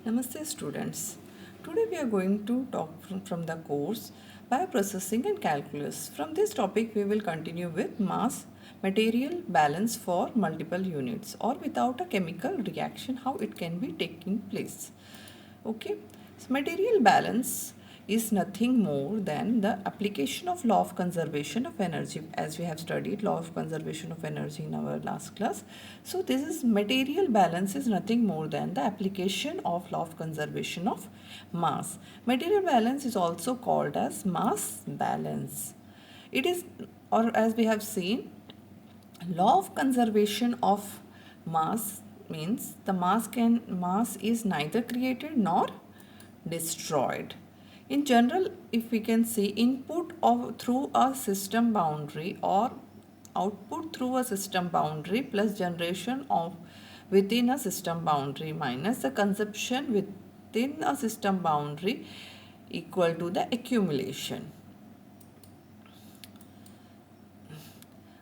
Namaste students. Today we are going to talk from the course Bioprocessing and Calculus. From this topic we will continue with mass material balance for multiple units or without a chemical reaction, how it can be taking place. Okay, so material balance is nothing more than the application of law of conservation of energy, as we have studied law of conservation of energy in our last class. So this is material balance is nothing more than the application of law of conservation of mass. Material balance is also called as mass balance. It is, or as we have seen, law of conservation of mass means the mass is neither created nor destroyed. In general, if we can see input of through a system boundary or output through a system boundary plus generation of within a system boundary minus the consumption within a system boundary equal to the accumulation.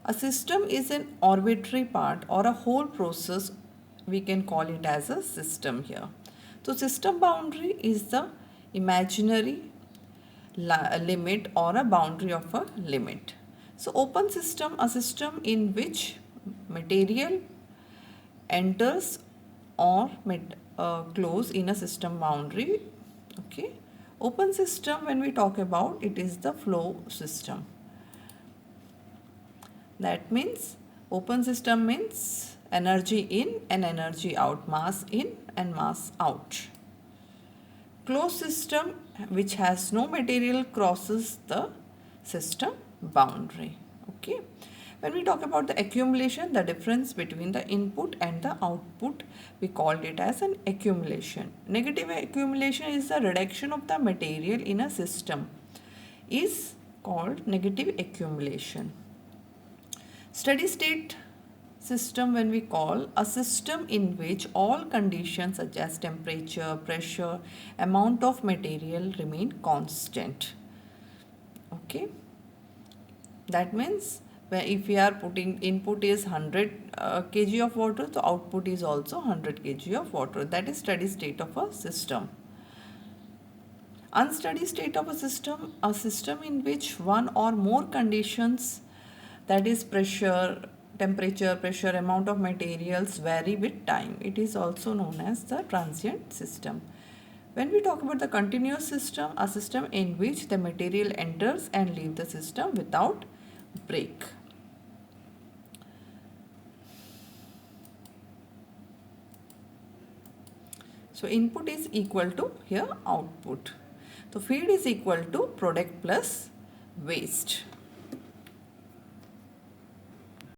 A system is an arbitrary part or a whole process. We can call it as a system here. So system boundary is the imaginary limit or a boundary of a limit. So open system, a system in which material enters or close in a system boundary. Okay. Open system, when we talk about, it is the flow system. That means open system means energy in and energy out, mass in and mass out. Closed system which has no material crosses the system boundary. Okay. When we talk about the accumulation, the difference between the input and the output, we called it as an accumulation. Negative accumulation is the reduction of the material in a system, is called negative accumulation. Steady state system, when we call a system in which all conditions such as temperature, pressure, amount of material remain constant. Okay, that means if we are putting input is 100 kg of water, so output is also 100 kg of water. That is steady state of a system. Unsteady state of a system in which one or more conditions, that is pressure, temperature, pressure, amount of materials vary with time. It is also known as the transient system. When we talk about the continuous system, a system in which the material enters and leaves the system without break. So input is equal to here output. So feed is equal to product plus waste.